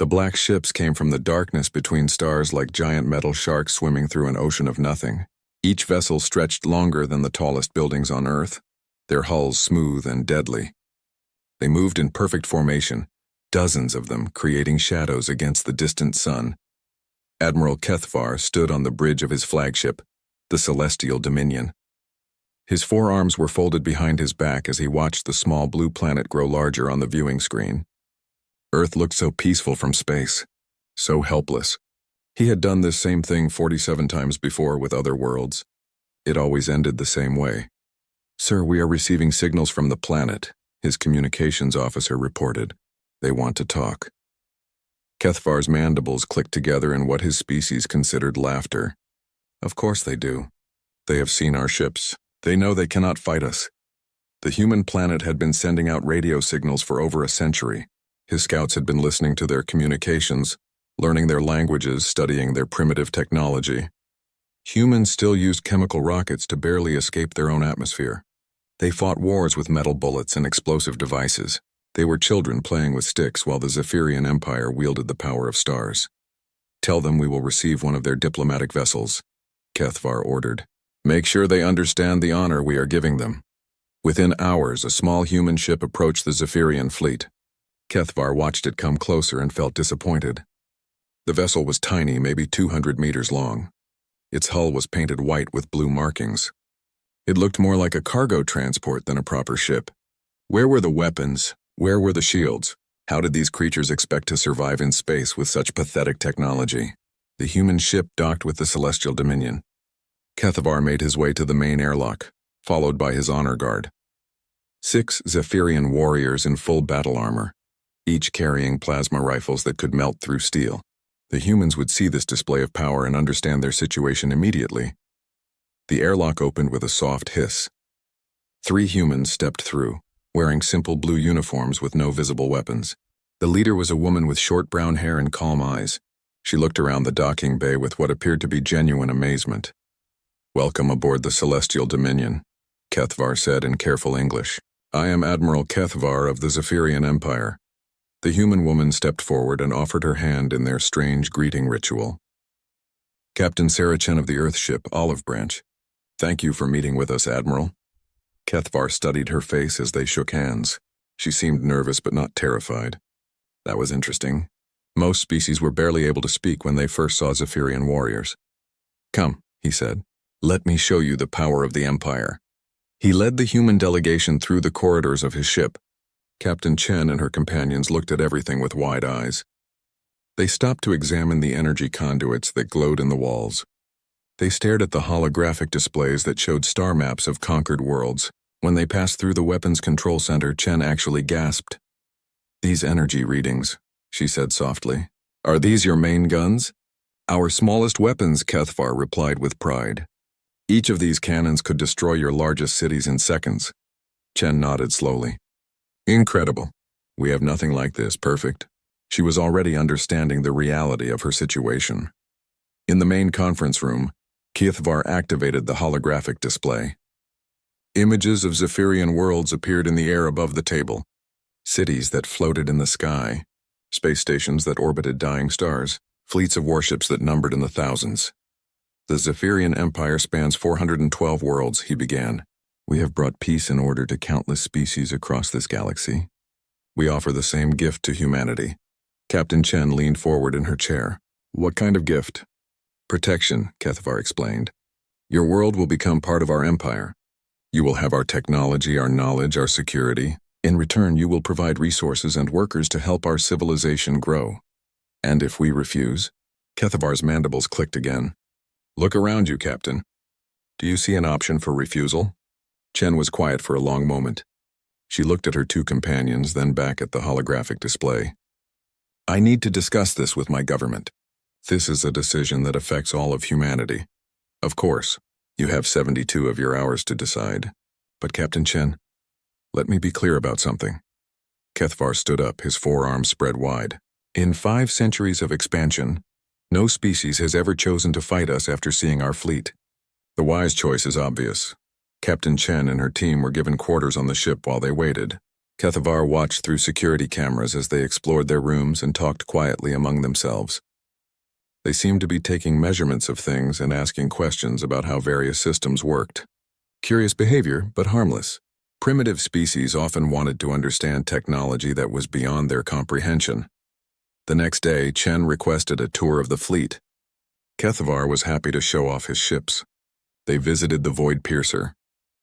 The black ships came from the darkness between stars like giant metal sharks swimming through an ocean of nothing. Each vessel stretched longer than the tallest buildings on Earth, their hulls smooth and deadly. They moved in perfect formation, dozens of them creating shadows against the distant sun. Admiral Kethvar stood on the bridge of his flagship, the Celestial Dominion. His forearms were folded behind his back as he watched the small blue planet grow larger on the viewing screen. Earth looked so peaceful from space, so helpless. He had done this same thing 47 times before with other worlds. It always ended the same way. "Sir, we are receiving signals from the planet," his communications officer reported. "They want to talk." Kethvar's mandibles clicked together in what his species considered laughter. "Of course they do. They have seen our ships. They know they cannot fight us." The human planet had been sending out radio signals for over a century. His scouts had been listening to their communications, learning their languages, studying their primitive technology. Humans still used chemical rockets to barely escape their own atmosphere. They fought wars with metal bullets and explosive devices. They were children playing with sticks while the Zephyrian Empire wielded the power of stars. "Tell them we will receive one of their diplomatic vessels," Kethvar ordered. "Make sure they understand the honor we are giving them." Within hours, a small human ship approached the Zephyrian fleet. Kethvar watched it come closer and felt disappointed. The vessel was tiny, maybe 200 meters long. Its hull was painted white with blue markings. It looked more like a cargo transport than a proper ship. Where were the weapons? Where were the shields? How did these creatures expect to survive in space with such pathetic technology? The human ship docked with the Celestial Dominion. Kethvar made his way to the main airlock, followed by his honor guard. 6 Zephyrian warriors in full battle armor, each carrying plasma rifles that could melt through steel. The humans would see this display of power and understand their situation immediately. The airlock opened with a soft hiss. 3 humans stepped through, wearing simple blue uniforms with no visible weapons. The leader was a woman with short brown hair and calm eyes. She looked around the docking bay with what appeared to be genuine amazement. "Welcome aboard the Celestial Dominion," Kethvar said in careful English. "I am Admiral Kethvar of the Zephyrian Empire." The human woman stepped forward and offered her hand in their strange greeting ritual. "Captain Sarah Chen of the Earthship, Olive Branch. Thank you for meeting with us, Admiral." Kethvar studied her face as they shook hands. She seemed nervous but not terrified. That was interesting. Most species were barely able to speak when they first saw Zephyrian warriors. "Come," he said. "Let me show you the power of the Empire." He led the human delegation through the corridors of his ship. Captain Chen and her companions looked at everything with wide eyes. They stopped to examine the energy conduits that glowed in the walls. They stared at the holographic displays that showed star maps of conquered worlds. When they passed through the weapons control center, Chen actually gasped. "These energy readings," she said softly. "Are these your main guns?" "Our smallest weapons," Kethvar replied with pride. "Each of these cannons could destroy your largest cities in seconds." Chen nodded slowly. "Incredible. We have nothing like this. Perfect." She was already understanding the reality of her situation. In the main conference room, Kethvar activated the holographic display. Images of Zephyrian worlds appeared in the air above the table. Cities that floated in the sky, space stations that orbited dying stars, fleets of warships that numbered in the thousands. "The Zephyrian Empire spans 412 worlds," he began. "We have brought peace and order to countless species across this galaxy. We offer the same gift to humanity." Captain Chen leaned forward in her chair. "What kind of gift?" "Protection," Kethvar explained. "Your world will become part of our empire. You will have our technology, our knowledge, our security. In return, you will provide resources and workers to help our civilization grow. And if we refuse?" Kethvar's mandibles clicked again. "Look around you, Captain. Do you see an option for refusal?" Chen was quiet for a long moment. She looked at her 2 companions, then back at the holographic display. "I need to discuss this with my government. This is a decision that affects all of humanity. Of course, you have 72 of your hours to decide. But Captain Chen, let me be clear about something." Kethvar stood up, his forearms spread wide. "In 5 centuries of expansion, no species has ever chosen to fight us after seeing our fleet. The wise choice is obvious. Captain Chen and her team were given quarters on the ship while they waited. Kethavar watched through security cameras as they explored their rooms and talked quietly among themselves. They seemed to be taking measurements of things and asking questions about how various systems worked. Curious behavior, but harmless. Primitive species often wanted to understand technology that was beyond their comprehension. The next day, Chen requested a tour of the fleet. Kethavar was happy to show off his ships. They visited the Void Piercer,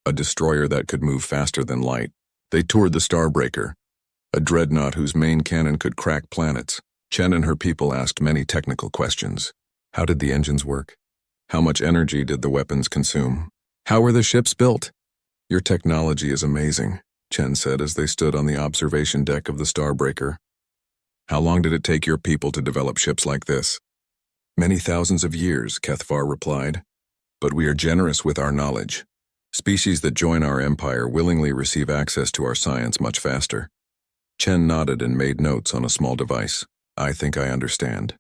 a destroyer that could move faster than light. They toured the Starbreaker, a dreadnought whose main cannon could crack planets. Chen and her people asked many technical questions. How did the engines work? How much energy did the weapons consume? How were the ships built? Your technology is amazing, Chen said as they stood on the observation deck of the Starbreaker. How long did it take your people to develop ships like this? Many thousands of years, Kethavar replied. But we are generous with our knowledge. Species that join our empire willingly receive access to our science much faster. Chen nodded and made notes on a small device. I think I understand.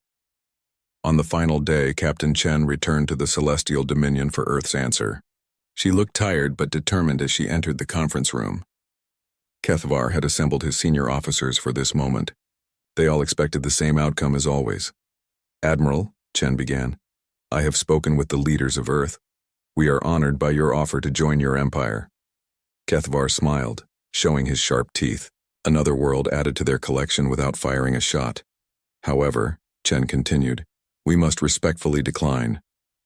On the final day, Captain Chen returned to the Celestial Dominion for Earth's answer. She looked tired but determined as she entered the conference room. Kethavar had assembled his senior officers for this moment. They all expected the same outcome as always. Admiral, Chen began, I have spoken with the leaders of Earth. We are honored by your offer to join your empire. Kethavar smiled, showing his sharp teeth. Another world added to their collection without firing a shot. However, Chen continued, we must respectfully decline.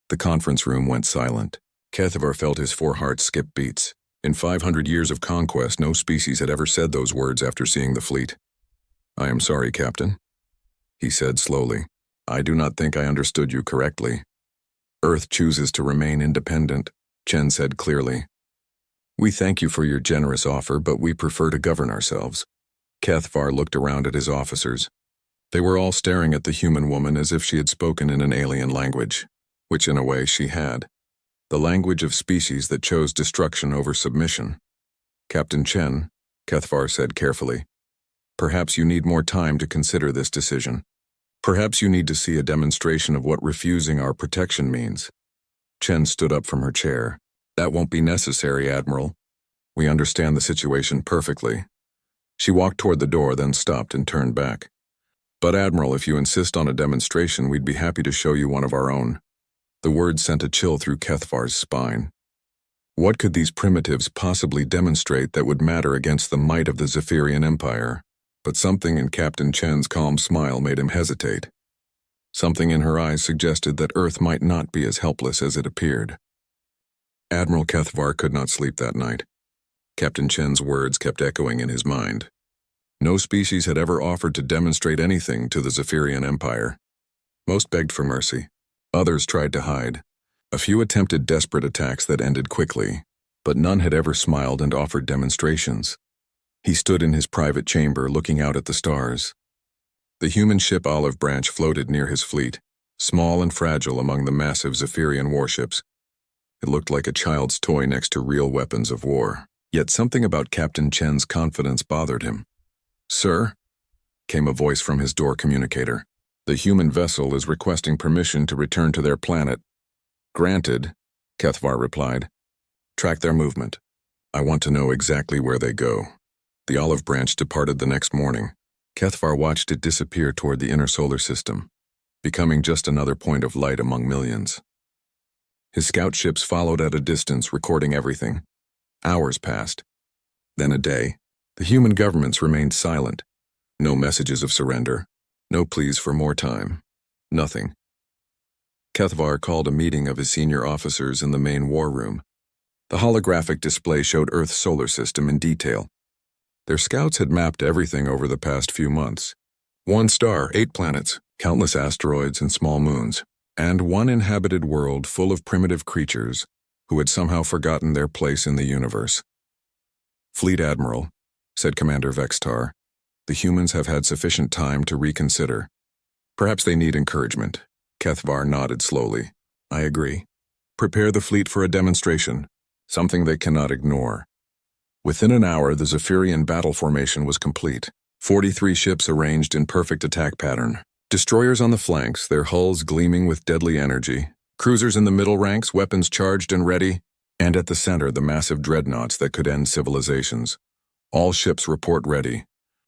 The conference room went silent. Kethavar felt his 4 hearts skip beats. In 500 years of conquest, no species had ever said those words after seeing the fleet. I am sorry, Captain, he said slowly. I do not think I understood you correctly. Earth chooses to remain independent, Chen said clearly. We thank you for your generous offer, but we prefer to govern ourselves. Kethavar looked around at his officers. They were all staring at the human woman as if she had spoken in an alien language, which in a way she had. The language of species that chose destruction over submission. Captain Chen, Kethavar said carefully, perhaps you need more time to consider this decision. Perhaps you need to see a demonstration of what refusing our protection means. Chen stood up from her chair. That won't be necessary, Admiral. We understand the situation perfectly. She walked toward the door, then stopped and turned back. But Admiral, if you insist on a demonstration, we'd be happy to show you one of our own. The words sent a chill through Kethavar's spine. What could these primitives possibly demonstrate that would matter against the might of the Zephyrian Empire? But something in Captain Chen's calm smile made him hesitate. Something in her eyes suggested that Earth might not be as helpless as it appeared. Admiral Kethavar could not sleep that night. Captain Chen's words kept echoing in his mind. No species had ever offered to demonstrate anything to the Zephyrian Empire. Most begged for mercy. Others tried to hide. A few attempted desperate attacks that ended quickly, but none had ever smiled and offered demonstrations. He stood in his private chamber looking out at the stars. The human ship Olive Branch floated near his fleet, small and fragile among the massive Zephyrian warships. It looked like a child's toy next to real weapons of war. Yet something about Captain Chen's confidence bothered him. Sir, came a voice from his door communicator. The human vessel is requesting permission to return to their planet. Granted, Kethavar replied. Track their movement. I want to know exactly where they go. The Olive Branch departed the next morning. Kethavar watched it disappear toward the inner solar system, becoming just another point of light among millions. His scout ships followed at a distance, recording everything. Hours passed. Then a day. The human governments remained silent. No messages of surrender. No pleas for more time. Nothing. Kethavar called a meeting of his senior officers in the main war room. The holographic display showed Earth's solar system in detail. Their scouts had mapped everything over the past few months. 1 star, 8 planets, countless asteroids and small moons, and one inhabited world full of primitive creatures who had somehow forgotten their place in the universe. Fleet Admiral, said Commander Vextar, the humans have had sufficient time to reconsider. Perhaps they need encouragement. Kethavar nodded slowly. I agree. Prepare the fleet for a demonstration, something they cannot ignore. Within an hour, the Zephyrian battle formation was complete. 43 ships arranged in perfect attack pattern. Destroyers on the flanks, their hulls gleaming with deadly energy. Cruisers in the middle ranks, weapons charged and ready. And at the center, the massive dreadnoughts that could end civilizations. All ships report ready.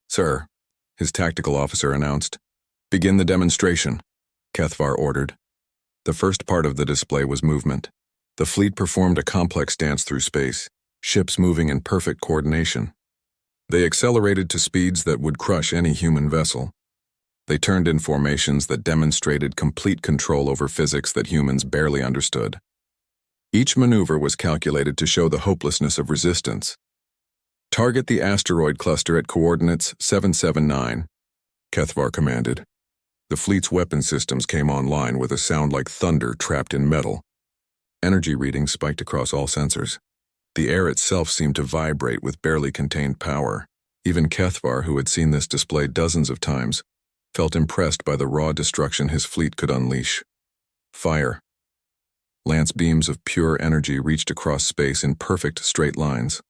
Sir, his tactical officer announced. Begin the demonstration, Kethvar ordered. The first part of the display was movement. The fleet performed a complex dance through space, ships moving in perfect coordination. They accelerated to speeds that would crush any human vessel. They turned in formations that demonstrated complete control over physics that humans barely understood. Each maneuver was calculated to show the hopelessness of resistance. Target the asteroid cluster at coordinates 779, Kethvar commanded. The fleet's weapon systems came online with a sound like thunder trapped in metal. Energy readings spiked across all sensors. The air itself seemed to vibrate with barely contained power. Even Kethvar, who had seen this display dozens of times, felt impressed by the raw destruction his fleet could unleash. Fire. Lance beams of pure energy reached across space in perfect straight lines.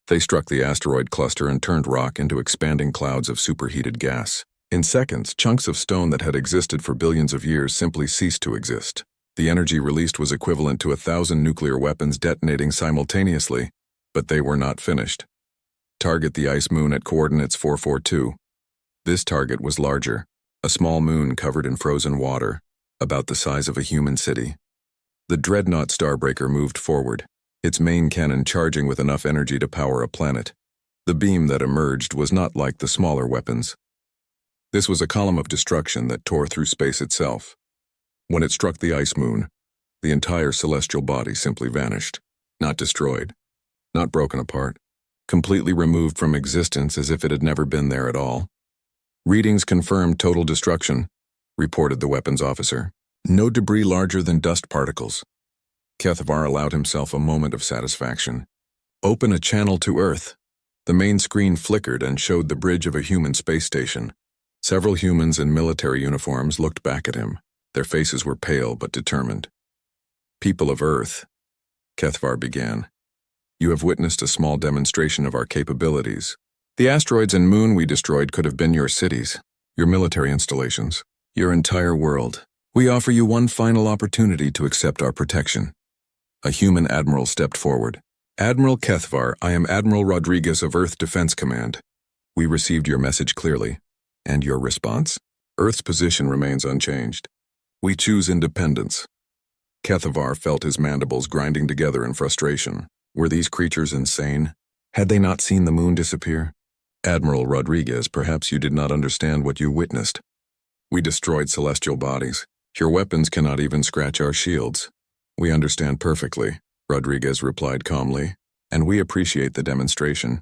They struck the asteroid cluster and turned rock into expanding clouds of superheated gas. In seconds, chunks of stone that had existed for billions of years simply ceased to exist. The energy released was equivalent to 1,000 nuclear weapons detonating simultaneously, but they were not finished. Target the ice moon at coordinates 442. This target was larger, a small moon covered in frozen water, about the size of a human city. The dreadnought Starbreaker moved forward, its main cannon charging with enough energy to power a planet. The beam that emerged was not like the smaller weapons. This was a column of destruction that tore through space itself. When it struck the ice moon, the entire celestial body simply vanished, not destroyed, not broken apart, completely removed from existence as if it had never been there at all. Readings confirmed total destruction, reported the weapons officer. No debris larger than dust particles. Kethvar allowed himself a moment of satisfaction. Open a channel to Earth. The main screen flickered and showed the bridge of a human space station. Several humans in military uniforms looked back at him. Their faces were pale but determined. People of Earth, Kethvar began. You have witnessed a small demonstration of our capabilities. The asteroids and moon we destroyed could have been your cities, your military installations, your entire world. We offer you one final opportunity to accept our protection. A human admiral stepped forward. Admiral Kethvar, I am Admiral Rodriguez of Earth Defense Command. We received your message clearly. And your response? Earth's position remains unchanged. We choose independence. Kethvar felt his mandibles grinding together in frustration. Were these creatures insane? Had they not seen the moon disappear? Admiral Rodriguez, perhaps you did not understand what you witnessed. We destroyed celestial bodies. Your weapons cannot even scratch our shields. We understand perfectly, Rodriguez replied calmly, and we appreciate the demonstration.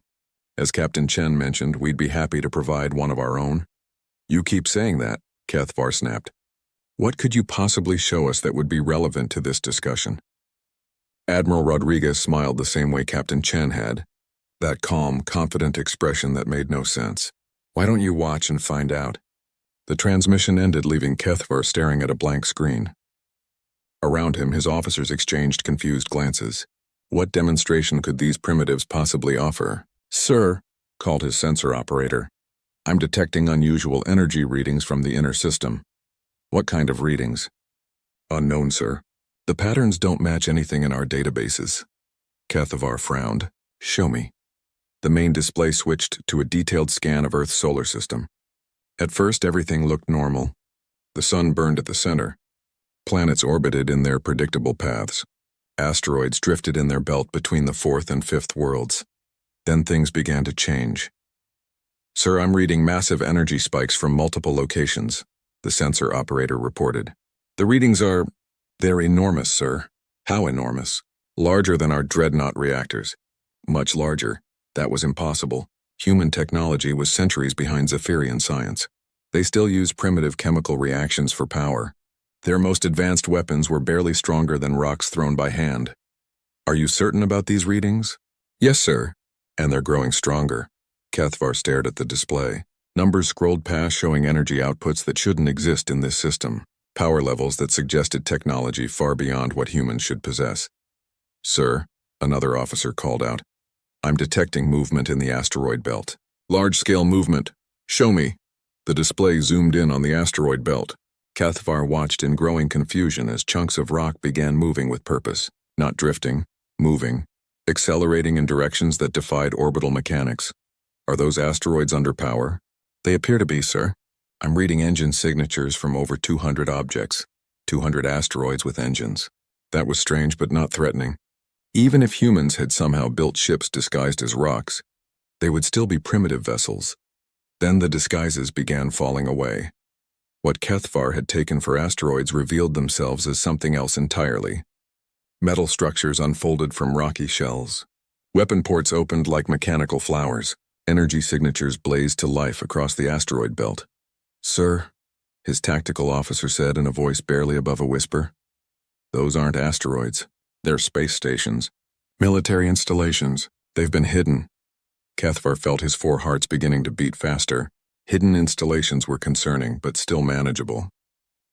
As Captain Chen mentioned, we'd be happy to provide one of our own. You keep saying that, Kethvar snapped. What could you possibly show us that would be relevant to this discussion? Admiral Rodriguez smiled the same way Captain Chen had, that calm, confident expression that made no sense. Why don't you watch and find out? The transmission ended, leaving Kethvar staring at a blank screen. Around him, his officers exchanged confused glances. What demonstration could these primitives possibly offer? Sir, called his sensor operator. I'm detecting unusual energy readings from the inner system. What kind of readings? Unknown, sir. The patterns don't match anything in our databases. Kethvar frowned. Show me. The main display switched to a detailed scan of Earth's solar system. At first, everything looked normal. The sun burned at the center. Planets orbited in their predictable paths. Asteroids drifted in their belt between the fourth and fifth worlds. Then things began to change. Sir, I'm reading massive energy spikes from multiple locations, the sensor operator reported. The readings they're enormous, sir. How enormous? Larger than our dreadnought reactors. Much larger. That was impossible. Human technology was centuries behind Zephyrian science. They still use primitive chemical reactions for power. Their most advanced weapons were barely stronger than rocks thrown by hand. Are you certain about these readings? Yes, sir. And they're growing stronger. Kethvar stared at the display. Numbers scrolled past showing energy outputs that shouldn't exist in this system. Power levels that suggested technology far beyond what humans should possess. Sir, another officer called out. I'm detecting movement in the asteroid belt. Large-scale movement. Show me. The display zoomed in on the asteroid belt. Kethvar watched in growing confusion as chunks of rock began moving with purpose. Not drifting, moving, accelerating in directions that defied orbital mechanics. Are those asteroids under power? They appear to be, sir. I'm reading engine signatures from over 200 objects, 200 asteroids with engines. That was strange but not threatening. Even if humans had somehow built ships disguised as rocks, they would still be primitive vessels. Then the disguises began falling away. What Kethvar had taken for asteroids revealed themselves as something else entirely. Metal structures unfolded from rocky shells. Weapon ports opened like mechanical flowers. Energy signatures blazed to life across the asteroid belt. "Sir," his tactical officer said in a voice barely above a whisper, "those aren't asteroids. They're space stations. Military installations. They've been hidden." Kethvar felt his four hearts beginning to beat faster. Hidden installations were concerning, but still manageable.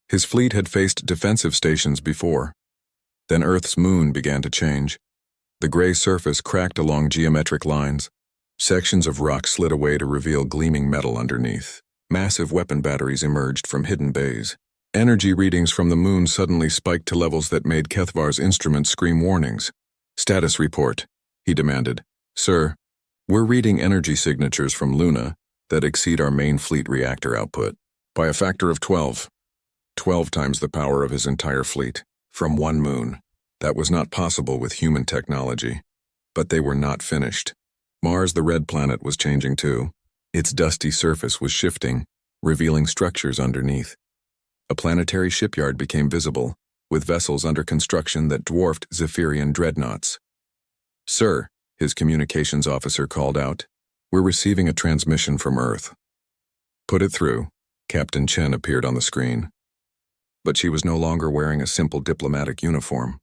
His fleet had faced defensive stations before. Then Earth's moon began to change. The gray surface cracked along geometric lines. Sections of rock slid away to reveal gleaming metal underneath. Massive weapon batteries emerged from hidden bays. Energy readings from the moon suddenly spiked to levels that made Kethvar's instruments scream warnings. "Status report," he demanded. "Sir, we're reading energy signatures from Luna that exceed our main fleet reactor output by a factor of 12. 12 times the power of his entire fleet, from one moon. That was not possible with human technology. But they were not finished. Mars, the red planet, was changing too. Its dusty surface was shifting, revealing structures underneath. A planetary shipyard became visible, with vessels under construction that dwarfed Zephyrian dreadnoughts. "Sir," his communications officer called out, "we're receiving a transmission from Earth." "Put it through." Captain Chen appeared on the screen. But she was no longer wearing a simple diplomatic uniform.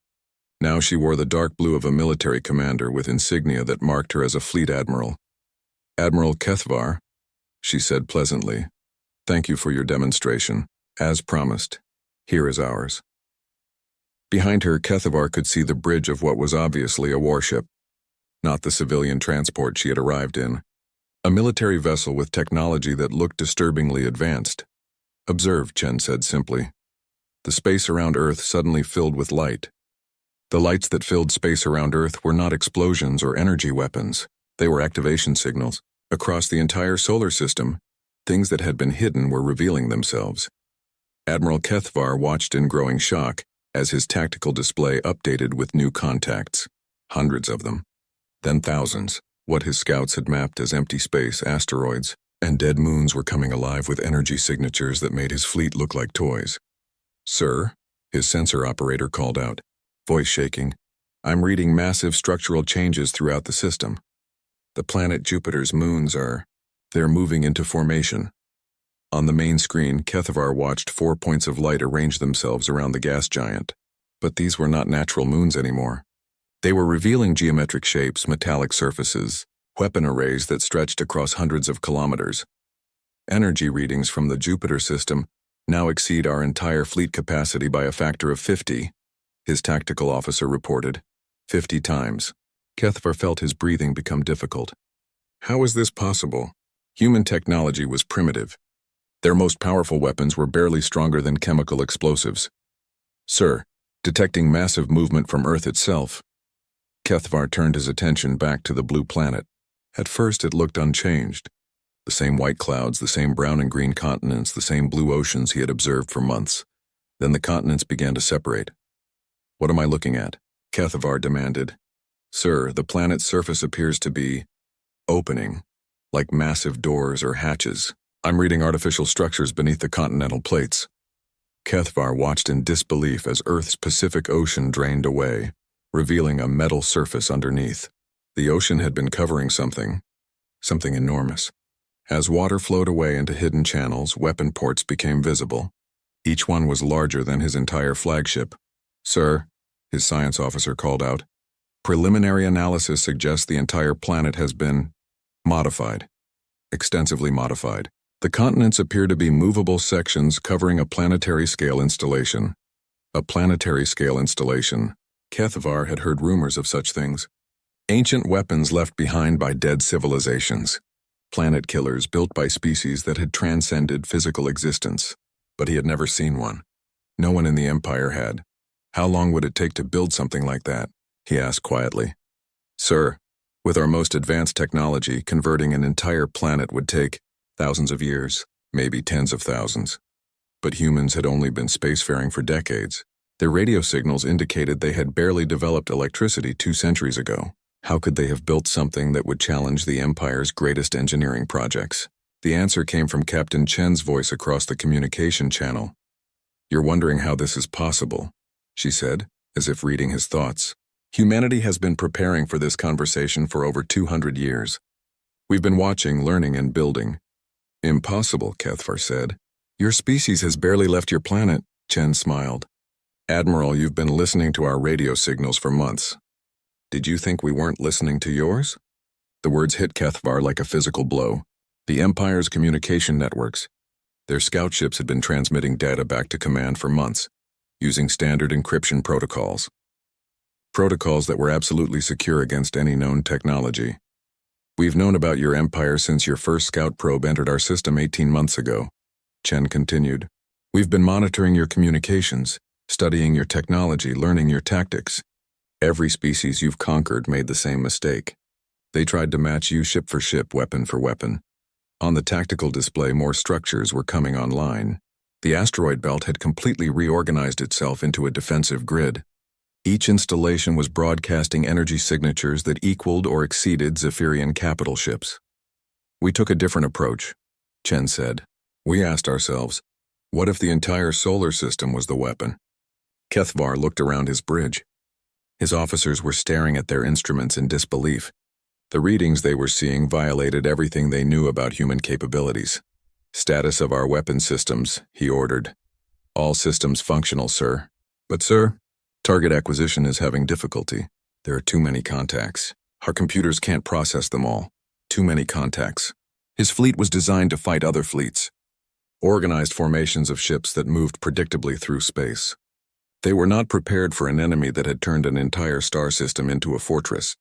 Now she wore the dark blue of a military commander with insignia that marked her as a fleet admiral. "Admiral Kethvar," she said pleasantly, "thank you for your demonstration. As promised, here is ours." Behind her, Kethvar could see the bridge of what was obviously a warship. Not the civilian transport she had arrived in. A military vessel with technology that looked disturbingly advanced. "Observe," Chen said simply. The space around Earth suddenly filled with light. The lights that filled space around Earth were not explosions or energy weapons. They were activation signals. Across the entire solar system, things that had been hidden were revealing themselves. Admiral Kethvar watched in growing shock as his tactical display updated with new contacts. Hundreds of them. Then thousands. What his scouts had mapped as empty space, asteroids, and dead moons were coming alive with energy signatures that made his fleet look like toys. "Sir," his sensor operator called out, voice shaking, "I'm reading massive structural changes throughout the system. The planet Jupiter's moons they're moving into formation." On the main screen, Kethvar watched 4 points of light arrange themselves around the gas giant. But these were not natural moons anymore. They were revealing geometric shapes, metallic surfaces, weapon arrays that stretched across hundreds of kilometers. Energy readings from the Jupiter system now exceed our entire fleet capacity by a factor of 50, his tactical officer reported. 50 times. Kethvar felt his breathing become difficult. How was this possible? Human technology was primitive. Their most powerful weapons were barely stronger than chemical explosives. "Sir," detecting massive movement from Earth itself. Kethvar turned his attention back to the blue planet. At first it looked unchanged. The same white clouds, the same brown and green continents, the same blue oceans he had observed for months. Then the continents began to separate. "What am I looking at?" Kethvar demanded. "Sir, the planet's surface appears to be opening, like massive doors or hatches. I'm reading artificial structures beneath the continental plates." Kethvar watched in disbelief as Earth's Pacific Ocean drained away, revealing a metal surface underneath. The ocean had been covering something enormous. As water flowed away into hidden channels, weapon ports became visible. Each one was larger than his entire flagship. "Sir," his science officer called out, "preliminary analysis suggests the entire planet has been modified, extensively modified. The continents appear to be movable sections covering a planetary-scale installation." A planetary-scale installation. Kethvar had heard rumors of such things. Ancient weapons left behind by dead civilizations. Planet killers built by species that had transcended physical existence. But he had never seen one. No one in the Empire had. "How long would it take to build something like that?" he asked quietly. "Sir, With our most advanced technology, converting an entire planet would take thousands of years, maybe tens of thousands. But humans had only been spacefaring for decades. Their radio signals indicated they had barely developed electricity 2 centuries ago. How could they have built something that would challenge the Empire's greatest engineering projects? The answer came from Captain Chen's voice across the communication channel. "You're wondering how this is possible," she said, as if reading his thoughts. "Humanity has been preparing for this conversation for over 200 years. We've been watching, learning, and building." "Impossible," Kethvar said. "Your species has barely left your planet," Chen smiled. "Admiral, you've been listening to our radio signals for months. Did you think we weren't listening to yours?" The words hit Kethvar like a physical blow. The Empire's communication networks. Their scout ships had been transmitting data back to command for months, using standard encryption protocols. Protocols that were absolutely secure against any known technology. "We've known about your Empire since your first scout probe entered our system 18 months ago," Chen continued. "We've been monitoring your communications, studying your technology, learning your tactics. Every species you've conquered made the same mistake. They tried to match you ship for ship, weapon for weapon. On the tactical display, more structures were coming online. The asteroid belt had completely reorganized itself into a defensive grid. Each installation was broadcasting energy signatures that equaled or exceeded Zephyrian capital ships. We took a different approach," Chen said. "We asked ourselves, what if the entire solar system was the weapon?" Kethvar looked around his bridge. His officers were staring at their instruments in disbelief. The readings they were seeing violated everything they knew about human capabilities. "Status of our weapon systems," he ordered. "All systems functional, sir." "But sir, target acquisition is having difficulty. There are too many contacts. Our computers can't process them all. Too many contacts." His fleet was designed to fight other fleets. Organized formations of ships that moved predictably through space. They were not prepared for an enemy that had turned an entire star system into a fortress.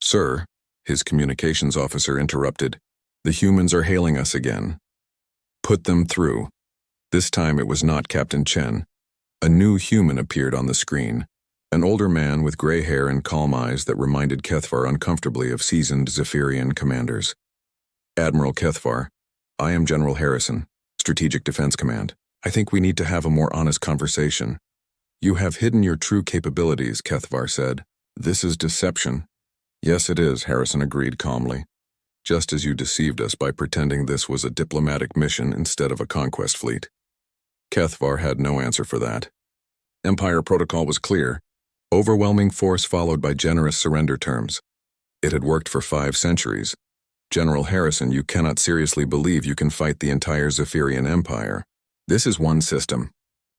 "Sir," his communications officer interrupted, "the humans are hailing us again." "Put them through." This time it was not Captain Chen. A new human appeared on the screen, an older man with gray hair and calm eyes that reminded Kethvar uncomfortably of seasoned Zephyrian commanders. "Admiral Kethvar, I am General Harrison, Strategic Defense Command. I think we need to have a more honest conversation." "You have hidden your true capabilities," Kethvar said. "This is deception." "Yes, it is," Harrison agreed calmly. "Just as you deceived us by pretending this was a diplomatic mission instead of a conquest fleet." Kethvar had no answer for that. Empire protocol was clear. Overwhelming force followed by generous surrender terms. It had worked for 5 centuries. "General Harrison, you cannot seriously believe you can fight the entire Zephyrian Empire. This is one system.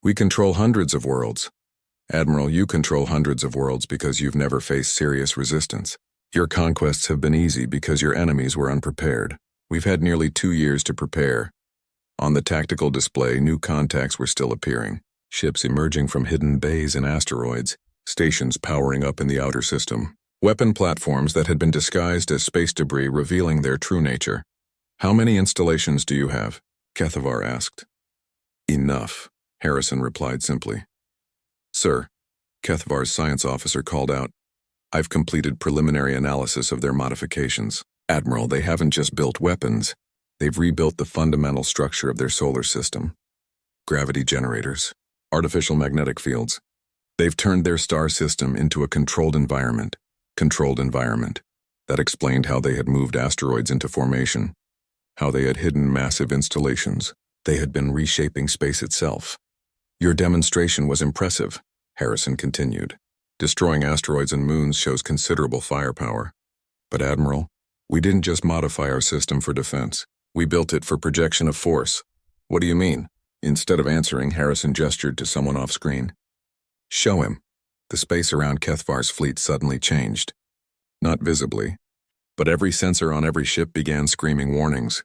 We control hundreds of worlds. Admiral, you control hundreds of worlds because you've never faced serious resistance. Your conquests have been easy because your enemies were unprepared. We've had nearly 2 years to prepare." On the tactical display, new contacts were still appearing. Ships emerging from hidden bays and asteroids, stations powering up in the outer system. Weapon platforms that had been disguised as space debris revealing their true nature. "How many installations do you have?" Kethvar asked. "Enough," Harrison replied simply. "Sir," Kethvar's science officer called out, "I've completed preliminary analysis of their modifications. Admiral, they haven't just built weapons. They've rebuilt the fundamental structure of their solar system. Gravity generators, artificial magnetic fields. They've turned their star system into a controlled environment. That explained how they had moved asteroids into formation, how they had hidden massive installations. They had been reshaping space itself. Your demonstration was impressive," Harrison continued. "Destroying asteroids and moons shows considerable firepower. But Admiral, we didn't just modify our system for defense. We built it for projection of force." "What do you mean?" Instead of answering, Harrison gestured to someone off screen. "Show him." The space around Kethvar's fleet suddenly changed. Not visibly, but every sensor on every ship began screaming warnings.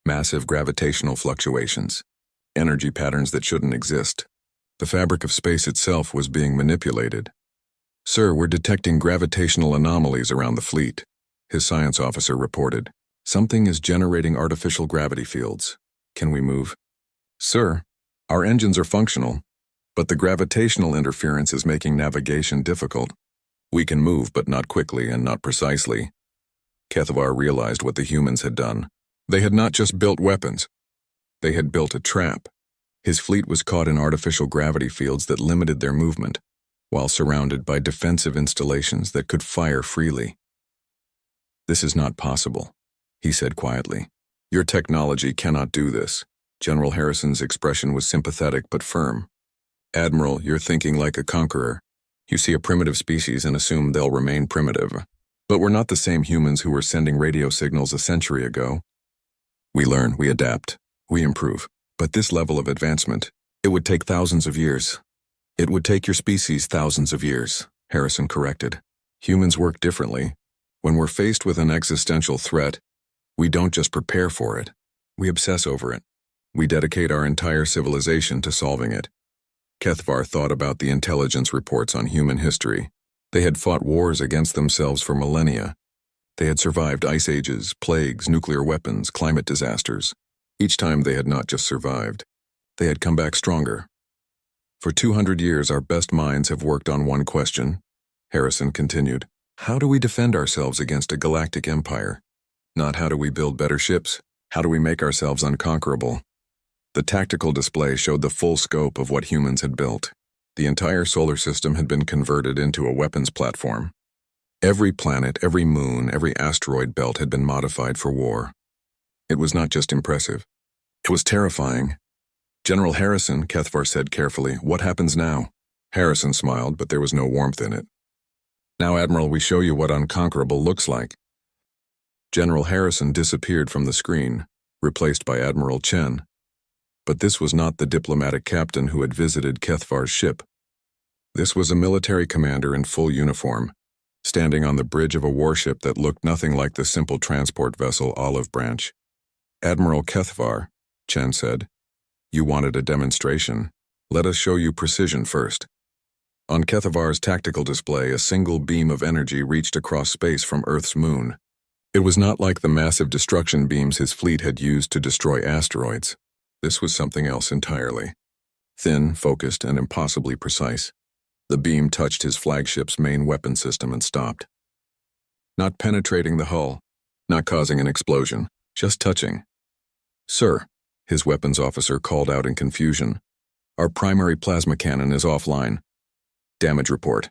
Massive gravitational fluctuations. Energy patterns that shouldn't exist. The fabric of space itself was being manipulated. "Sir, we're detecting gravitational anomalies around the fleet," his science officer reported. "Something is generating artificial gravity fields. Can we move?" "Sir, our engines are functional, but the gravitational interference is making navigation difficult. We can move, but not quickly and not precisely. Kethavar realized what the humans had done. They had not just built weapons. They had built a trap. His fleet was caught in artificial gravity fields that limited their movement, while surrounded by defensive installations that could fire freely. "This is not possible," he said quietly. "Your technology cannot do this." General Harrison's expression was sympathetic but firm. "Admiral, you're thinking like a conqueror. You see a primitive species and assume they'll remain primitive. But we're not the same humans who were sending radio signals a century ago. We learn, we adapt, we improve. But this level of advancement, it would take thousands of years. It would take your species thousands of years," Harrison corrected. "Humans work differently. When we're faced with an existential threat, we don't just prepare for it. We obsess over it. We dedicate our entire civilization to solving it." Kethavar thought about the intelligence reports on human history. They had fought wars against themselves for millennia. They had survived ice ages, plagues, nuclear weapons, climate disasters. Each time they had not just survived. They had come back stronger. "For 200 years our best minds have worked on one question," Harrison continued. "How do we defend ourselves against a galactic empire? Not how do we build better ships? How do we make ourselves unconquerable?" The tactical display showed the full scope of what humans had built. The entire solar system had been converted into a weapons platform. Every planet, every moon, every asteroid belt had been modified for war. It was not just impressive. It was terrifying. "General Harrison," Kethavar said carefully, "what happens now?" Harrison smiled, but there was no warmth in it. "Now, Admiral, we show you what unconquerable looks like." General Harrison disappeared from the screen, replaced by Admiral Chen. But this was not the diplomatic captain who had visited Kethavar's ship. This was a military commander in full uniform, standing on the bridge of a warship that looked nothing like the simple transport vessel Olive Branch. "Admiral Kethavar," Chen said, "you wanted a demonstration. Let us show you precision first." On Kethavar's tactical display, a single beam of energy reached across space from Earth's moon. It was not like the massive destruction beams his fleet had used to destroy asteroids. This was something else entirely. Thin, focused, and impossibly precise. The beam touched his flagship's main weapon system and stopped. Not penetrating the hull, not causing an explosion, just touching. "Sir," his weapons officer called out in confusion, "our primary plasma cannon is offline. Damage report."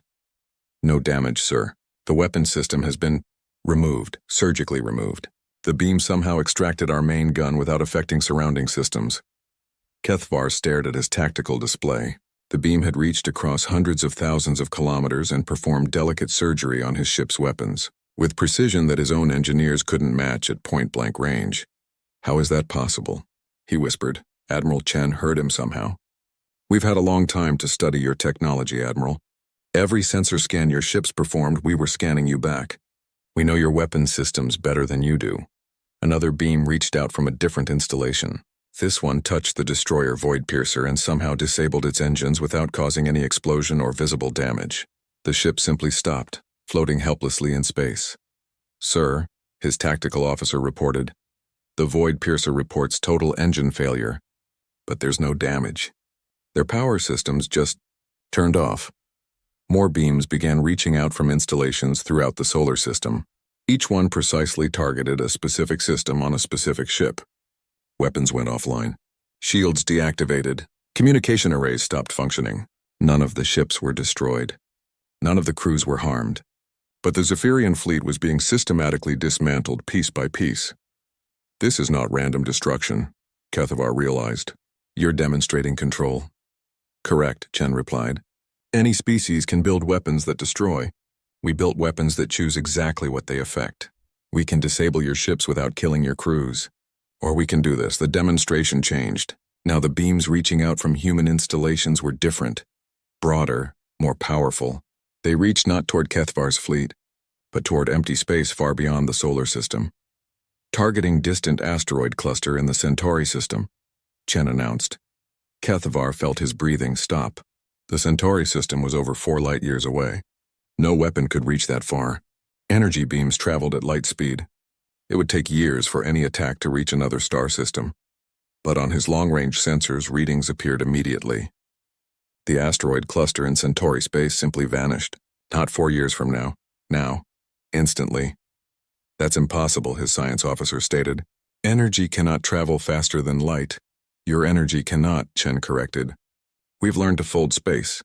"No damage, sir. The weapon system has been removed, surgically removed. The beam somehow extracted our main gun without affecting surrounding systems." Kethavar stared at his tactical display. The beam had reached across hundreds of thousands of kilometers and performed delicate surgery on his ship's weapons, with precision that his own engineers couldn't match at point-blank range. "How is that possible?" he whispered. Admiral Chen heard him somehow. "We've had a long time to study your technology, Admiral. Every sensor scan your ships performed, we were scanning you back. We know your weapon systems better than you do." Another beam reached out from a different installation. This one touched the destroyer Void Piercer and somehow disabled its engines without causing any explosion or visible damage. The ship simply stopped, floating helplessly in space. "Sir," his tactical officer reported, "the Void Piercer reports total engine failure, but there's no damage. Their power systems just turned off." More beams began reaching out from installations throughout the solar system. Each one precisely targeted a specific system on a specific ship. Weapons went offline. Shields deactivated. Communication arrays stopped functioning. None of the ships were destroyed. None of the crews were harmed. But the Zephyrian fleet was being systematically dismantled piece by piece. "This is not random destruction," Kethavar realized. "You're demonstrating control." "Correct," Chen replied. "Any species can build weapons that destroy. We built weapons that choose exactly what they affect. We can disable your ships without killing your crews. Or we can do this." The demonstration changed. Now the beams reaching out from human installations were different, broader, more powerful. They reached not toward Kethavar's fleet, but toward empty space far beyond the solar system. "Targeting distant asteroid cluster in the Centauri system," Chen announced. Kethavar felt his breathing stop. The Centauri system was over 4 light-years away. No weapon could reach that far. Energy beams traveled at light speed. It would take years for any attack to reach another star system. But on his long-range sensors, readings appeared immediately. The asteroid cluster in Centauri space simply vanished. Not 4 years from now. Now. Instantly. That's impossible, his science officer stated. Energy cannot travel faster than light. Your energy cannot, Chen corrected. We've learned to fold space,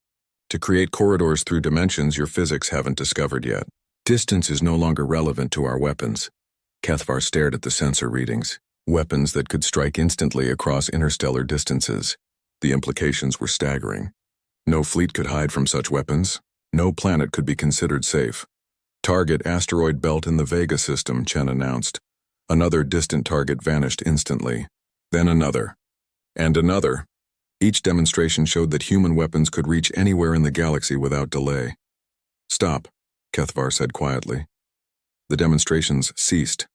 to create corridors through dimensions your physics haven't discovered yet. Distance is no longer relevant to our weapons. Cathvar stared at the sensor readings. Weapons that could strike instantly across interstellar distances. The implications were staggering. No fleet could hide from such weapons. No planet could be considered safe. Target asteroid belt in the Vega system, Chen announced. Another distant target vanished instantly. Then another. And another. Each demonstration showed that human weapons could reach anywhere in the galaxy without delay. Stop, Cathvar said quietly. The demonstrations ceased.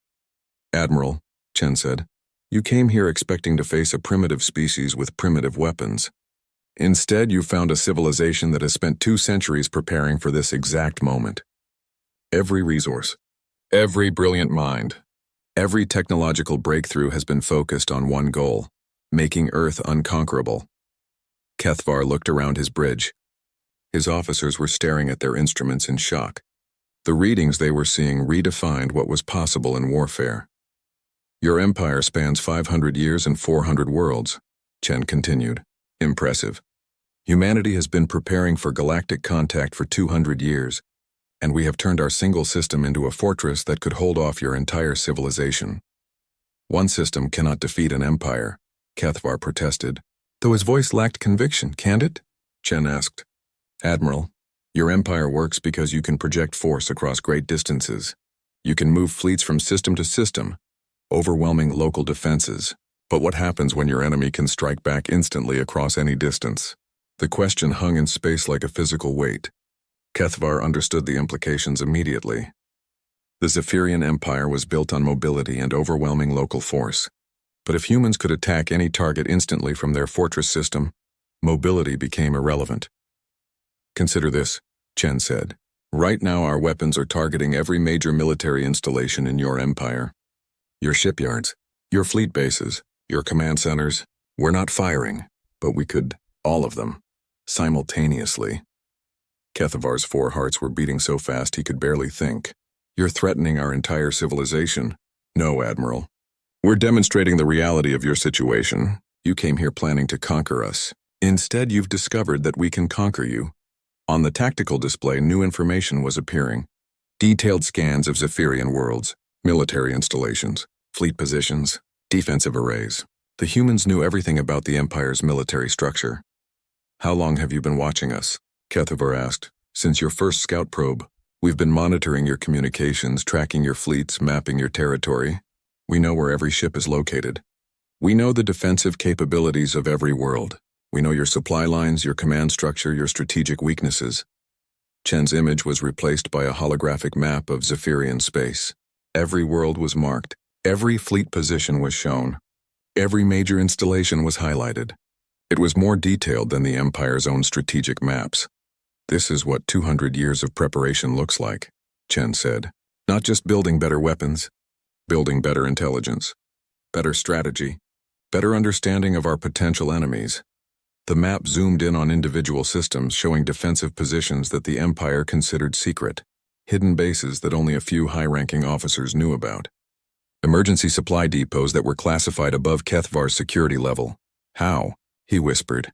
Admiral, Chen said, you came here expecting to face a primitive species with primitive weapons. Instead, you found a civilization that has spent 2 centuries preparing for this exact moment. Every resource, every brilliant mind, every technological breakthrough has been focused on one goal, making Earth unconquerable. Cathvar looked around his bridge. His officers were staring at their instruments in shock. The readings they were seeing redefined what was possible in warfare. Your empire spans 500 years and 400 worlds, Chen continued. Impressive. Humanity has been preparing for galactic contact for 200 years, and we have turned our single system into a fortress that could hold off your entire civilization. One system cannot defeat an empire, Cathvar protested. Though his voice lacked conviction, can't it? Chen asked. Admiral, your empire works because you can project force across great distances. You can move fleets from system to system, overwhelming local defenses. But what happens when your enemy can strike back instantly across any distance? The question hung in space like a physical weight. Cathvar understood the implications immediately. The Zephyrian Empire was built on mobility and overwhelming local force. But if humans could attack any target instantly from their fortress system, mobility became irrelevant. Consider this, Chen said. Right now our weapons are targeting every major military installation in your empire. Your shipyards, your fleet bases, your command centers. We're not firing, but we could, all of them, simultaneously. Cathavar's 4 hearts were beating so fast he could barely think. You're threatening our entire civilization. No, Admiral. We're demonstrating the reality of your situation. You came here planning to conquer us. Instead, you've discovered that we can conquer you. On the tactical display, new information was appearing. Detailed scans of Zephyrian worlds, military installations, fleet positions, defensive arrays. The humans knew everything about the Empire's military structure. How long have you been watching us? Cathavar asked. Since your first scout probe. We've been monitoring your communications, tracking your fleets, mapping your territory. We know where every ship is located. We know the defensive capabilities of every world. We know your supply lines, your command structure, your strategic weaknesses. Chen's image was replaced by a holographic map of Zephyrian space. Every world was marked. Every fleet position was shown. Every major installation was highlighted. It was more detailed than the Empire's own strategic maps. This is what 200 years of preparation looks like, Chen said. Not just building better weapons, building better intelligence, better strategy, better understanding of our potential enemies. The map zoomed in on individual systems showing defensive positions that the Empire considered secret, hidden bases that only a few high-ranking officers knew about. Emergency supply depots that were classified above Cathvar's security level. How? He whispered.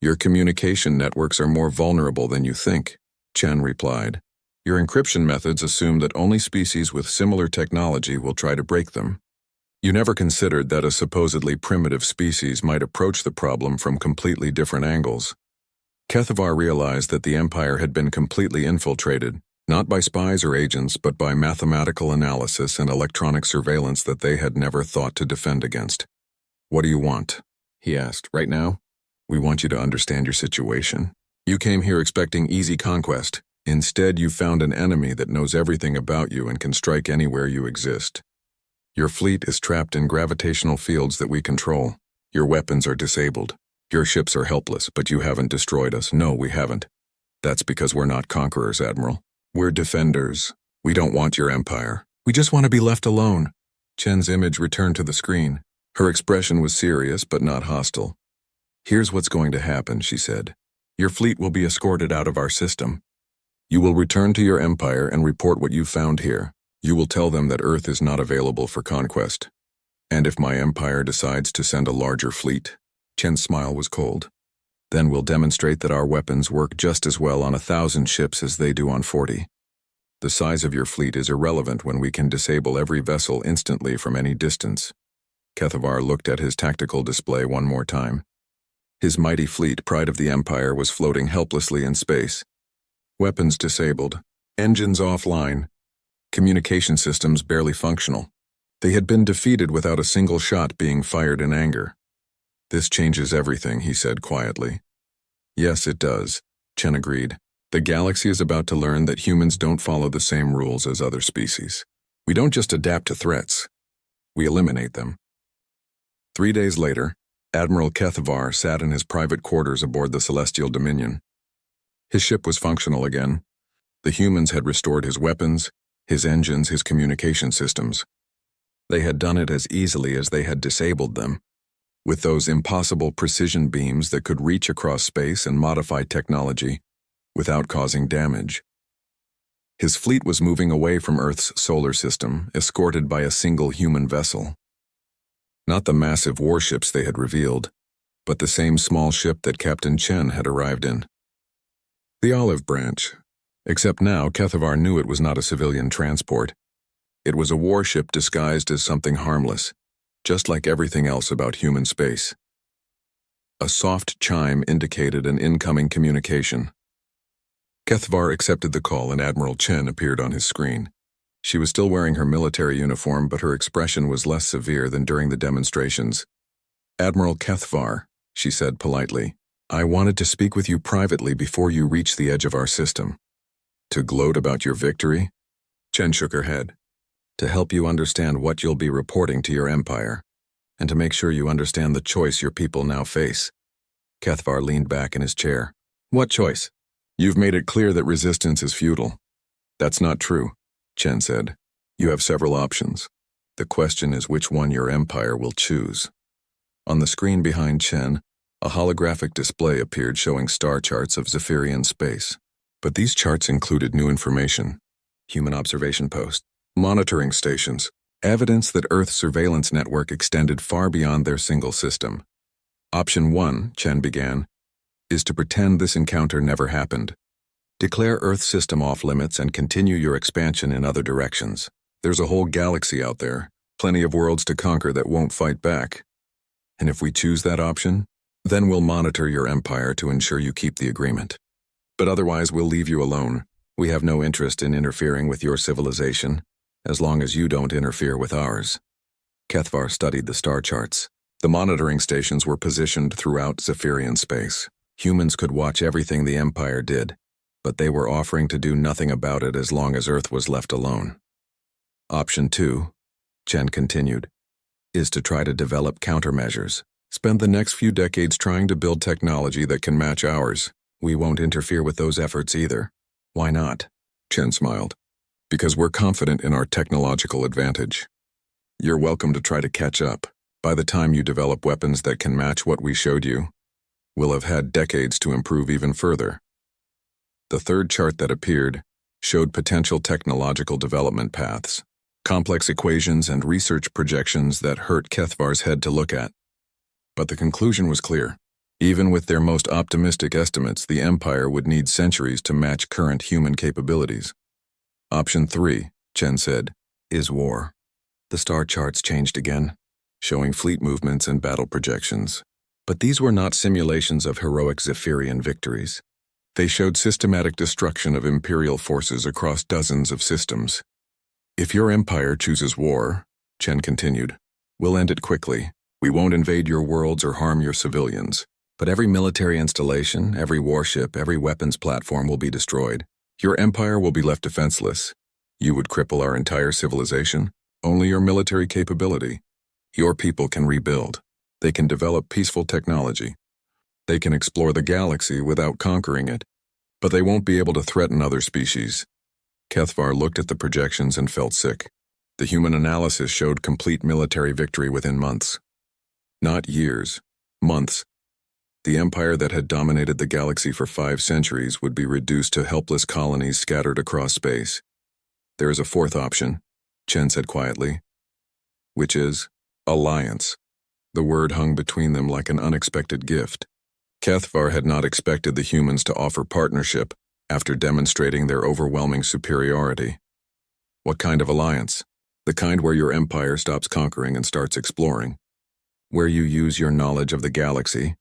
Your communication networks are more vulnerable than you think, Chen replied. Your encryption methods assume that only species with similar technology will try to break them. You never considered that a supposedly primitive species might approach the problem from completely different angles. Cathvar realized that the Empire had been completely infiltrated, not by spies or agents, but by mathematical analysis and electronic surveillance that they had never thought to defend against. What do you want? He asked. Right now? We want you to understand your situation. You came here expecting easy conquest. Instead, you found an enemy that knows everything about you and can strike anywhere you exist. Your fleet is trapped in gravitational fields that we control. Your weapons are disabled. Your ships are helpless, but you haven't destroyed us. No, we haven't. That's because we're not conquerors, Admiral. We're defenders. We don't want your empire. We just want to be left alone. Chen's image returned to the screen. Her expression was serious, but not hostile. Here's what's going to happen, she said. Your fleet will be escorted out of our system. You will return to your empire and report what you found here. You will tell them that Earth is not available for conquest. And if my empire decides to send a larger fleet, Chen's smile was cold, then we'll demonstrate that our weapons work just as well on 1,000 ships as they do on 40. The size of your fleet is irrelevant when we can disable every vessel instantly from any distance. Kethavar looked at his tactical display one more time. His mighty fleet, pride of the Empire, was floating helplessly in space. Weapons disabled, engines offline, communication systems barely functional. They had been defeated without a single shot being fired in anger. This changes everything, he said quietly. Yes, it does, Chen agreed. The galaxy is about to learn that humans don't follow the same rules as other species. We don't just adapt to threats. We eliminate them. 3 days later, Admiral Kethavar sat in his private quarters aboard the Celestial Dominion. His ship was functional again. The humans had restored his weapons, his engines, his communication systems. They had done it as easily as they had disabled them, with those impossible precision beams that could reach across space and modify technology without causing damage. His fleet was moving away from Earth's solar system, escorted by a single human vessel. Not the massive warships they had revealed, but the same small ship that Captain Chen had arrived in. The Olive Branch, except now Kethavar knew it was not a civilian transport. It was a warship disguised as something harmless, just like everything else about human space. A soft chime indicated an incoming communication. Kethavar accepted the call and Admiral Chen appeared on his screen. She was still wearing her military uniform, but her expression was less severe than during the demonstrations. Admiral Kethavar, she said politely, I wanted to speak with you privately before you reach the edge of our system. To gloat about your victory? Chen shook her head. To help you understand what you'll be reporting to your empire, and to make sure you understand the choice your people now face. Kethavar leaned back in his chair. What choice? You've made it clear that resistance is futile. That's not true, Chen said. You have several options. The question is which one your empire will choose. On the screen behind Chen, a holographic display appeared showing star charts of Zephyrian space. But these charts included new information. Human observation posts, monitoring stations, evidence that Earth's surveillance network extended far beyond their single system. Option 1, Chen began, is to pretend this encounter never happened. Declare Earth system off limits and continue your expansion in other directions. There's a whole galaxy out there, plenty of worlds to conquer that won't fight back. And if we choose that option, then we'll monitor your empire to ensure you keep the agreement. But otherwise we'll leave you alone. We have no interest in interfering with your civilization, as long as you don't interfere with ours. Kethavar studied the star charts. The monitoring stations were positioned throughout Zephyrian space. Humans could watch everything the Empire did, but they were offering to do nothing about it as long as Earth was left alone. Option 2, Chen continued, is to try to develop countermeasures. Spend the next few decades trying to build technology that can match ours. We won't interfere with those efforts either. Why not? Chen smiled. Because we're confident in our technological advantage. You're welcome to try to catch up. By the time you develop weapons that can match what we showed you, we'll have had decades to improve even further. The third chart that appeared showed potential technological development paths, complex equations and research projections that hurt Kethavar's head to look at. But the conclusion was clear. Even with their most optimistic estimates, the Empire would need centuries to match current human capabilities. Option 3, Chen said, is war. The star charts changed again, showing fleet movements and battle projections. But these were not simulations of heroic Zephyrian victories. They showed systematic destruction of Imperial forces across dozens of systems. If your empire chooses war, Chen continued, we'll end it quickly. We won't invade your worlds or harm your civilians. But every military installation, every warship, every weapons platform will be destroyed. Your empire will be left defenseless. You would cripple our entire civilization. Only your military capability. Your people can rebuild. They can develop peaceful technology. They can explore the galaxy without conquering it. But they won't be able to threaten other species. Kethavar looked at the projections and felt sick. The human analysis showed complete military victory within months. Not years, months. The empire that had dominated the galaxy for 5 centuries would be reduced to helpless colonies scattered across space. There is a fourth option, Chen said quietly. Which is alliance. The word hung between them like an unexpected gift. Kethvar had not expected the humans to offer partnership after demonstrating their overwhelming superiority. What kind of alliance? The kind where your empire stops conquering and starts exploring. Where you use your knowledge of the galaxy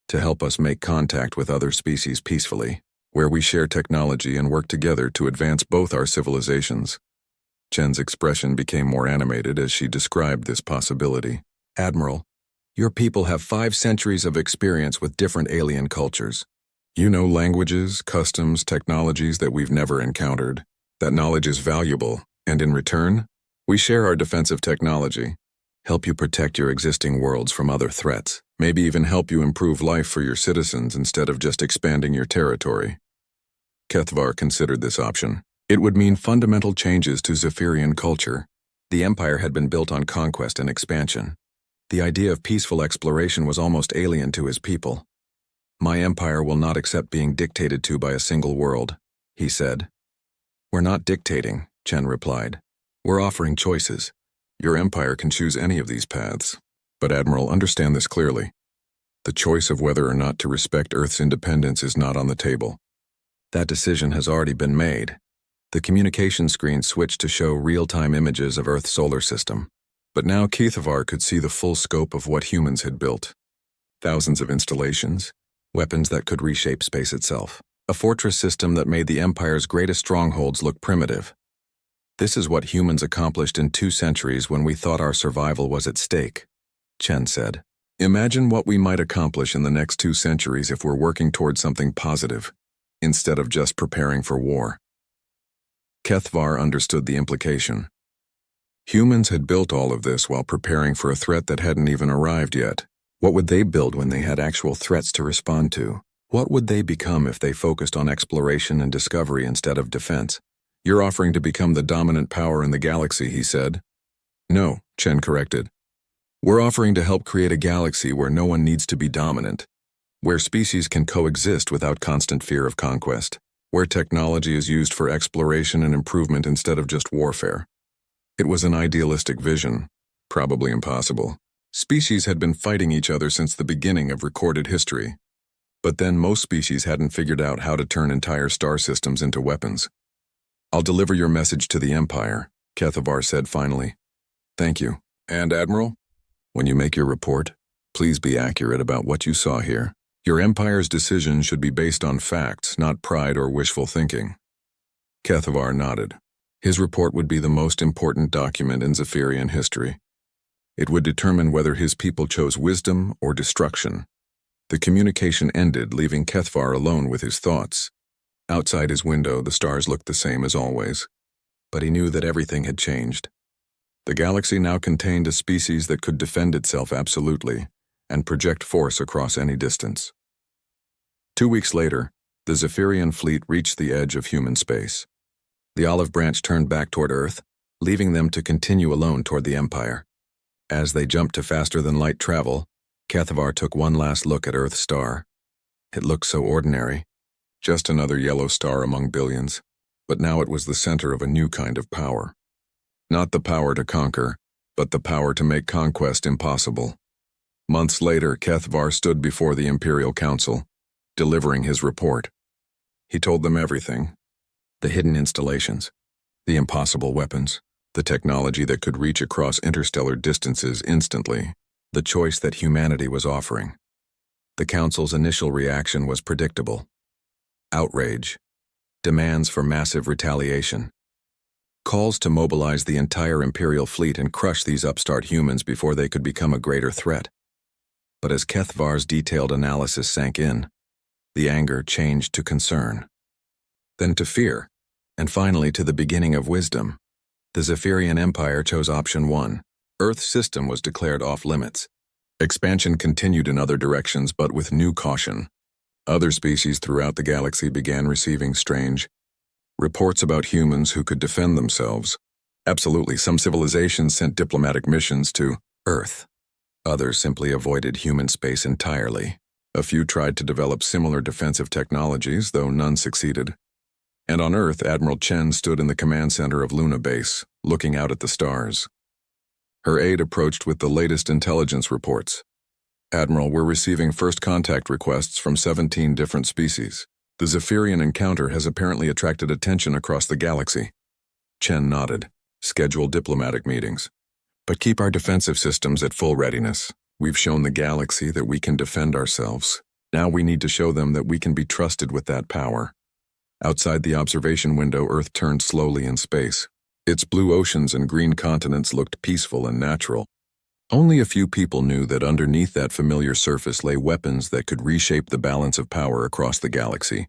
to help us make contact with other species peacefully. Where we share technology and work together to advance both our civilizations. Chen's expression became more animated as she described this possibility. Admiral, your people have 5 centuries of experience with different alien cultures. You know languages, customs, technologies that we've never encountered. That knowledge is valuable, and in return, we share our defensive technology, help you protect your existing worlds from other threats, maybe even help you improve life for your citizens instead of just expanding your territory. Kethvar considered this option. It would mean fundamental changes to Zephyrian culture. The empire had been built on conquest and expansion. The idea of peaceful exploration was almost alien to his people. My empire will not accept being dictated to by a single world, he said. We're not dictating, Chen replied. We're offering choices. Your empire can choose any of these paths. But Admiral, understand this clearly. The choice of whether or not to respect Earth's independence is not on the table. That decision has already been made. The communication screen switched to show real-time images of Earth's solar system. But now Kethvar could see the full scope of what humans had built. Thousands of installations, weapons that could reshape space itself. A fortress system that made the Empire's greatest strongholds look primitive. This is what humans accomplished in 2 centuries when we thought our survival was at stake, Chen said. Imagine what we might accomplish in the next 2 centuries if we're working toward something positive, instead of just preparing for war. Kethvar understood the implication. Humans had built all of this while preparing for a threat that hadn't even arrived yet. What would they build when they had actual threats to respond to? What would they become if they focused on exploration and discovery instead of defense? You're offering to become the dominant power in the galaxy, he said. No, Chen corrected. We're offering to help create a galaxy where no one needs to be dominant, where species can coexist without constant fear of conquest, where technology is used for exploration and improvement instead of just warfare. It was an idealistic vision, probably impossible. Species had been fighting each other since the beginning of recorded history. But then most species hadn't figured out how to turn entire star systems into weapons. I'll deliver your message to the Empire, Kethvar said finally. Thank you. And Admiral, when you make your report, please be accurate about what you saw here. Your Empire's decision should be based on facts, not pride or wishful thinking. Kethvar nodded. His report would be the most important document in Zephyrian history. It would determine whether his people chose wisdom or destruction. The communication ended, leaving Kethvar alone with his thoughts. Outside his window, the stars looked the same as always. But he knew that everything had changed. The galaxy now contained a species that could defend itself absolutely and project force across any distance. 2 weeks later, the Zephyrian fleet reached the edge of human space. The olive branch turned back toward Earth, leaving them to continue alone toward the Empire. As they jumped to faster-than-light travel, Kethvar took one last look at Earth's star. It looked so ordinary, just another yellow star among billions, but now it was the center of a new kind of power. Not the power to conquer, but the power to make conquest impossible. Months later, Kethvar stood before the Imperial Council, delivering his report. He told them everything. The hidden installations, the impossible weapons, the technology that could reach across interstellar distances instantly, the choice that humanity was offering. The Council's initial reaction was predictable. Outrage, demands for massive retaliation, calls to mobilize the entire Imperial fleet and crush these upstart humans before they could become a greater threat. But as Kethvar's detailed analysis sank in, the anger changed to concern, then to fear, and finally to the beginning of wisdom. The Zephyrian Empire chose option 1. Earth's system was declared off-limits. Expansion continued in other directions, but with new caution. Other species throughout the galaxy began receiving strange reports about humans who could defend themselves. Absolutely, some civilizations sent diplomatic missions to Earth. Others simply avoided human space entirely. A few tried to develop similar defensive technologies, though none succeeded. And on Earth, Admiral Chen stood in the command center of Luna Base, looking out at the stars. Her aide approached with the latest intelligence reports. Admiral, we're receiving first contact requests from 17 different species. The Zephyrian encounter has apparently attracted attention across the galaxy. Chen nodded. Schedule diplomatic meetings. But keep our defensive systems at full readiness. We've shown the galaxy that we can defend ourselves. Now we need to show them that we can be trusted with that power. Outside the observation window, Earth turned slowly in space. Its blue oceans and green continents looked peaceful and natural. Only a few people knew that underneath that familiar surface lay weapons that could reshape the balance of power across the galaxy.